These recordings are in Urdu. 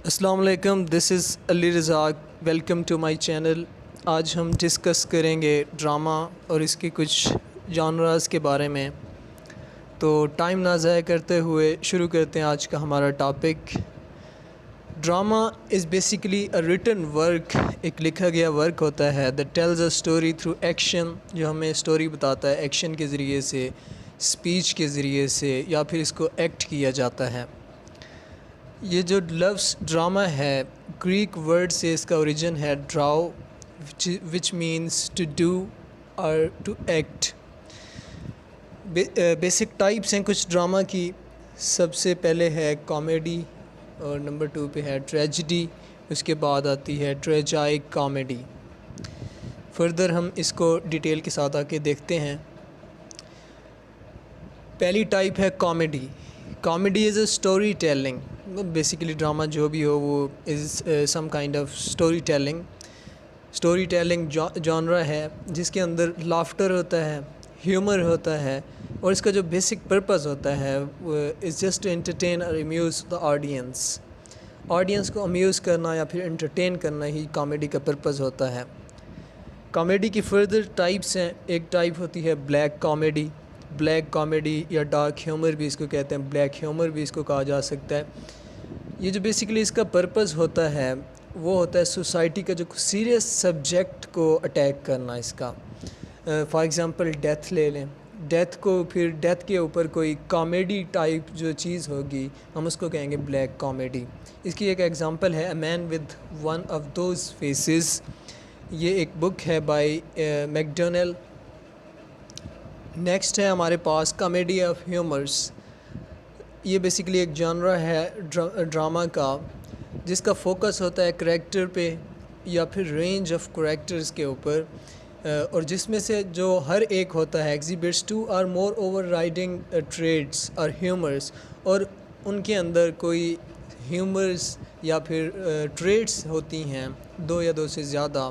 السلام علیکم، دس از علی رزاق، ویلکم ٹو مائی چینل۔ آج ہم ڈسکس کریں گے ڈرامہ اور اس کے کچھ جانراز کے بارے میں۔ تو ٹائم نہ ضائع کرتے ہوئے شروع کرتے ہیں آج کا ہمارا topic. Drama is basically a written work, ایک لکھا گیا ورک ہوتا ہے that tells a story through action, جو ہمیں اسٹوری بتاتا ہے ایکشن کے ذریعے سے، اسپیچ کے ذریعے سے، یا پھر اس کو ایکٹ کیا جاتا ہے۔ یہ جو لفظ ڈرامہ ہے، گریک ورڈ سے اس کا اوریجن ہے ڈراؤ، وچ مینس ٹو ڈو اور ٹو ایکٹ۔ بیسک ٹائپس ہیں کچھ ڈرامہ کی۔ سب سے پہلے ہے کامیڈی، اور نمبر 2 پہ ہے ٹریجڈی، اس کے بعد آتی ہے ٹریجائک کامیڈی۔ فردر ہم اس کو ڈیٹیل کے ساتھ آ کے دیکھتے ہیں۔ پہلی ٹائپ ہے comedy. Comedy is a story telling, basically drama جو بھی ہو وہ is some kind of story telling. Story telling genre ہے جس کے اندر لافٹر ہوتا ہے، ہیومر ہوتا ہے، اور اس کا جو بیسک پرپز ہوتا ہے وہ از جسٹ ٹو انٹرٹین اور امیوز دا آڈینس کو امیوز کرنا یا پھر انٹرٹین کرنا ہی کامیڈی کا پرپز ہوتا ہے۔ کامیڈی کی فردر ٹائپس ہیں۔ ایک ٹائپ ہوتی ہے بلیک کامیڈی یا ڈارک ہیومر بھی اس کو کہتے ہیں، بلیک ہیومر بھی اس کو کہا جا سکتا ہے۔ یہ جو بیسیکلی اس کا پرپز ہوتا ہے وہ ہوتا ہے سوسائٹی کا جو سیریس سبجیکٹ کو اٹیک کرنا۔ اس کا فار ایگزامپل ڈیتھ لے لیں، ڈیتھ کو پھر ڈیتھ کے اوپر کوئی کامیڈی ٹائپ جو چیز ہوگی ہم اس کو کہیں گے بلیک کامیڈی۔ اس کی ایک ایگزامپل ہے a man with one of those faces, یہ ایک بک ہے بائی میکڈونل۔ نیکسٹ ہے ہمارے پاس کامیڈی آف ہیومرس۔ یہ بیسیکلی ایک جانرا ہے ڈرامہ کا جس کا فوکس ہوتا ہے کریکٹر پہ یا پھر رینج آف کریکٹرز کے اوپر، اور جس میں سے جو ہر ایک ہوتا ہے ایگزیبٹس 2 اور مور اوور رائڈنگ ٹریڈس اور ہیومرس، اور ان کے اندر کوئی ہیومرس یا پھر ٹریڈس ہوتی ہیں 2 یا 2 سے زیادہ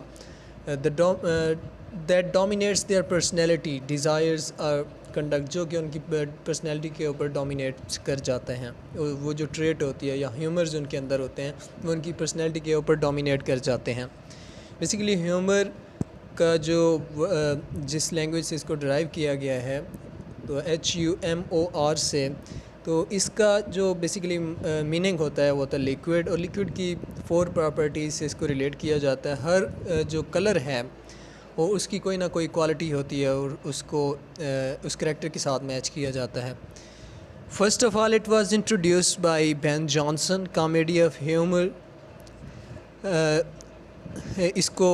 that dominates their personality, desires اور کنڈکٹ، جو کہ ان کی پرسنالٹی کے اوپر ڈومینیٹ کر جاتے ہیں۔ وہ جو ٹریٹ ہوتی ہے یا ہیومرز ان کے اندر ہوتے ہیں وہ ان کی پرسنالٹی کے اوپر ڈومینیٹ کر جاتے ہیں۔ بیسیکلی ہیومر کا جو جس لینگویج سے اس کو ڈرائیو کیا گیا ہے تو HUMOR سے، تو اس کا جو بیسیکلی میننگ ہوتا ہے وہ ہوتا ہے لیکوڈ، اور لیکوڈ کی 4 پراپرٹیز سے اس کو ریلیٹ کیا جاتا ہے۔ ہر جو کلر ہے وہ اس کی کوئی نہ کوئی کوالٹی ہوتی ہے اور اس کو اس کریکٹر کے ساتھ میچ کیا جاتا ہے۔ First of all it was introduced by Ben Jonson, comedy of humour. اس کو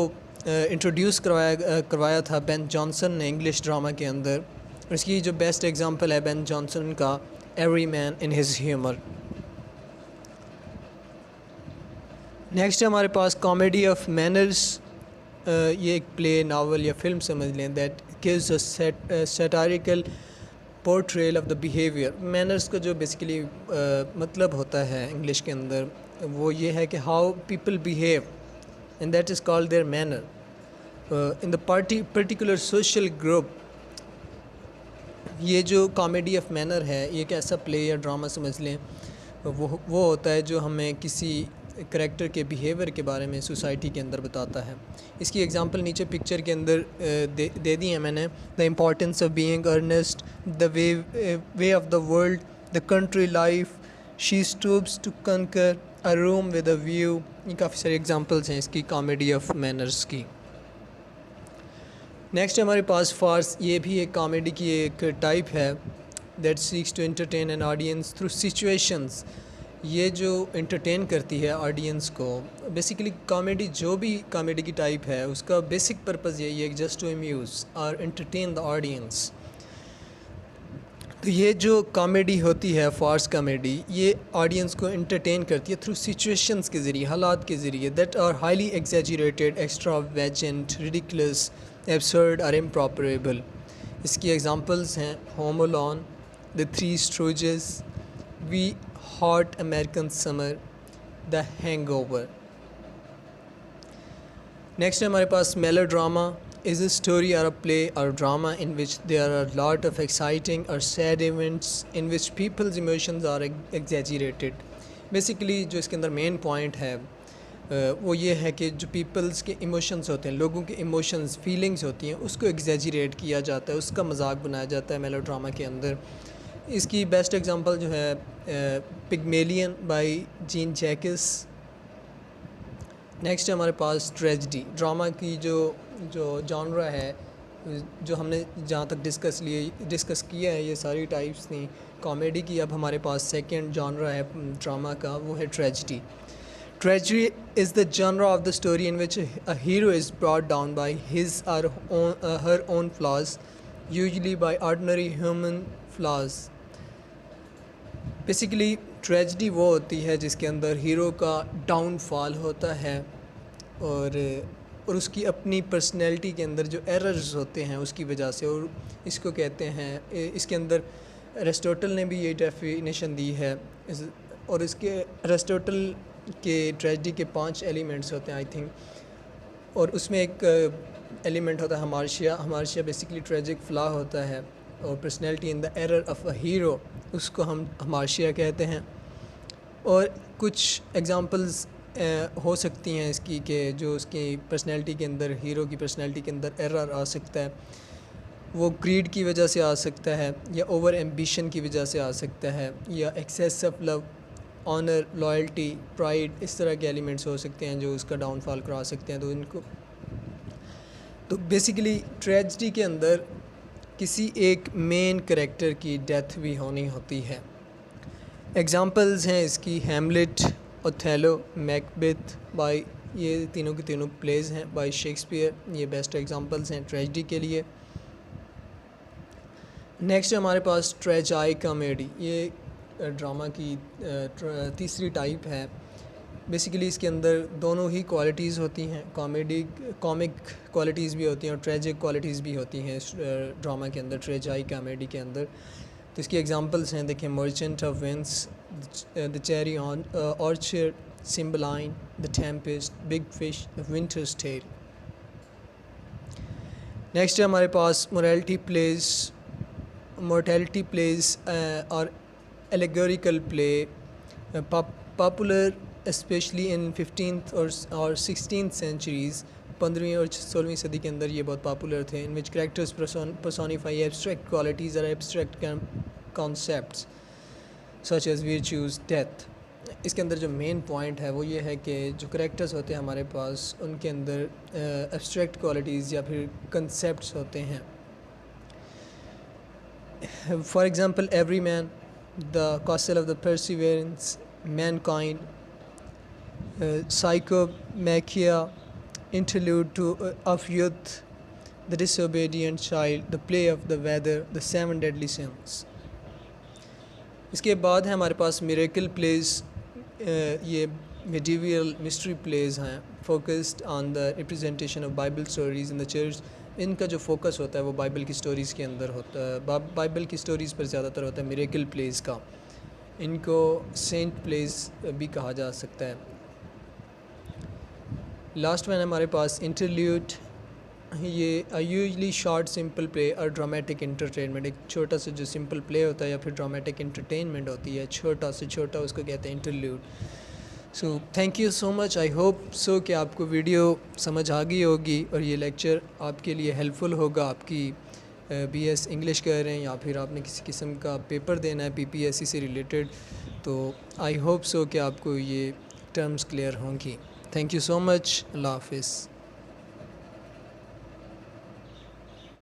انٹروڈیوس کروایا تھا بین جانسن نے انگلش ڈرامہ کے اندر۔ اس کی جو بیسٹ ایگزامپل ہے بین جانسن کا every man in his humour. Next ہے ہمارے پاس کامیڈی آف مینرز۔ یہ ایک پلے، ناول یا فلم سمجھ لیں that gives a satirical portrayal of the behaviour. Manners کا جو بیسیکلی مطلب ہوتا ہے انگلش کے اندر وہ یہ ہے کہ how people behave, and that is called their manner in the particular social group. یہ جو کامیڈی آف مینر ہے یہ ایک ایسا پلے یا ڈرامہ سمجھ لیں وہ ہوتا ہے جو ہمیں کسی کریکٹر کے بیہیویئر کے بارے میں سوسائٹی کے اندر بتاتا ہے۔ اس کی ایگزامپل نیچے پکچر کے اندر دے دی ہے میں نے۔ The importance of being earnest, the way of the world, the country life, she stoops to conquer, a room with a view. یہ کافی ساری ایگزامپلس ہیں اس کی کامیڈی آف مینرز کی۔ نیکسٹ ہمارے پاس فارس، یہ بھی ایک کامیڈی کی ایک ٹائپ ہے that seeks to entertain an audience through situations. یہ جو انٹرٹین کرتی ہے آڈینس کو، بیسیکلی کامیڈی جو بھی کامیڈی کی ٹائپ ہے اس کا بیسک پرپز یہی ہے کہ جسٹ ٹو امیوز اور انٹرٹین دا آڈینس۔ تو یہ جو کامیڈی ہوتی ہے فارس کامیڈی، یہ آڈینس کو انٹرٹین کرتی ہے تھرو سچویشنز کے ذریعے، حالات کے ذریعے that are highly exaggerated, extravagant, ridiculous, absurd اور امپراپریبل۔ اس کی ایگزامپلس ہیں home alone, the three stooges, wet hot American summer, the hangover اوور۔ نیکسٹ ہے ہمارے پاس melodrama is a story or a play or drama in which there are a lot of exciting or sad events in which people's emotions are exaggerated. Basically جو اس کے اندر مین پوائنٹ ہے وہ یہ ہے کہ جو پیپلز کے ایموشنز ہوتے ہیں، لوگوں کے ایموشنز، فیلنگز ہوتی ہیں، اس کو ایگزیجریٹ کیا جاتا ہے، اس کا مذاق بنایا جاتا ہے میلو ڈرامہ کے اندر. اس کی بیسٹ ایگزامپل جو ہے پگمیلین بائی جین جیکس. نیکسٹ ہے ہمارے پاس ٹریجڈی. ڈرامہ کی جو جانرا ہے، جو ہم نے جہاں تک ڈسکس کیا ہے، یہ ساری ٹائپس تھیں کامیڈی کی. اب ہمارے پاس سیکنڈ جانرا ہے ڈرامہ کا، وہ ہے tragedy. Tragedy is the genre of the story in which a hero is brought down by his or her own flaws, usually by ordinary human flaws. Basically tragedy وہ ہوتی ہے جس کے اندر ہیرو کا ڈاؤن فال ہوتا ہے اور اس کی اپنی پرسنالٹی کے اندر جو ایررز ہوتے ہیں اس کی وجہ سے، اور اس کو کہتے ہیں، اس کے اندر ایرسٹوٹل نے بھی یہ ڈیفینیشن دی ہے. اور اس کے ایرسٹوٹل کہ ٹریجڈی کے 5 ایلیمنٹس ہوتے ہیں آئی تھنک، اور اس میں ایک ایلیمنٹ ہوتا ہے ہمارشیا بیسیکلی ٹریجک فلا ہوتا ہے، اور personality in the error of a hero, اس کو ہم ہمارشیا کہتے ہیں. اور کچھ ایگزامپلز ہو سکتی ہیں اس کی کہ جو اس کی پرسنالٹی کے اندر، ہیرو کی پرسنالٹی کے اندر ایرر آ سکتا ہے، وہ گریڈ کی وجہ سے آ سکتا ہے، یا اوور ایمبیشن کی وجہ سے آ سکتا ہے، یا excess of love, honour, loyalty, pride, اس طرح کے ایلیمنٹس ہو سکتے ہیں جو اس کا ڈاؤن فال کرا سکتے ہیں. تو بیسیکلی ٹریجڈی کے اندر کسی ایک مین کریکٹر کی ڈیتھ بھی ہونی ہوتی ہے. ایگزامپلز ہیں اس کی ہیملٹ، اوتھیلو، میکبیتھ، بائی، یہ تینوں کے تینوں پلیز ہیں بائی شیکسپیئر. یہ بیسٹ ایگزامپلز ہیں ٹریجڈی کے لیے. نیکسٹ ہمارے پاس ٹریجائی کامیڈی. یہ ڈرامہ کی تیسری ٹائپ ہے. بیسیکلی اس کے اندر دونوں ہی کوالٹیز ہوتی ہیں، کامک کوالٹیز بھی ہوتی ہیں اور ٹریجک کوالٹیز بھی ہوتی ہیں اس ڈرامہ کے اندر، ٹریجائی کامیڈی کے اندر. تو اس کی ایگزامپلس ہیں، دیکھیں، merchant of Venice, the cherry orchard, Cymbeline, the tempest, big fish, the winter's tale. Next ہے ہمارے پاس مورٹیلٹی پلیز اور allegorical play, popular especially in 15th or 16th centuries. 15ویں اور 16ویں صدی کے اندر یہ بہت پاپولر تھے. in which characters personify abstract qualities or abstract concepts such as virtues, death. اس کے اندر جو مین پوائنٹ ہے وہ یہ ہے کہ جو کریکٹرز ہوتے ہیں ہمارے پاس، ان کے اندر ایبسٹریکٹ کوالٹیز یا پھر کنسیپٹس ہوتے ہیں. For example every man, The Castle of the Perseverance, Mankind, Psychomachia, Interlude of Youth, The Disobedient Child, The Play of the Weather, The 7 Deadly Sins. اس کے بعد ہے ہمارے پاس میریکل پلیز. یہ میڈیویل مسٹری پلیز ہیں، focused on the representation of Bible stories in the church. ان کا جو فوکس ہوتا ہے وہ بائبل کی سٹوریز کے اندر ہوتا ہے، بائبل کی سٹوریز پر زیادہ تر ہوتا ہے میریکل پلیز کا. ان کو سینٹ پلیز بھی کہا جا سکتا ہے. لاسٹ میں ہمارے پاس انٹرلیوڈ. یہ یوزلی شارٹ سمپل پلے اور ڈرامیٹک انٹرٹینمنٹ. ایک چھوٹا سا جو سمپل پلے ہوتا ہے یا پھر ڈرامیٹک انٹرٹینمنٹ ہوتی ہے، چھوٹا سے چھوٹا، اس کو کہتے ہیں interlude. So thank you so much. I hope so کہ آپ کو ویڈیو سمجھ آ گئی ہوگی اور یہ لیکچر آپ کے لیے ہیلپ فل ہوگا. آپ کی بی ایس انگلش کر رہے ہیں یا پھر آپ نے کسی قسم کا پیپر دینا ہے PPSC سے ریلیٹڈ، تو آئی ہوپ سو کہ آپ کو یہ ٹرمز کلیئر ہوں گی. تھینک یو سو مچ. اللہ حافظ.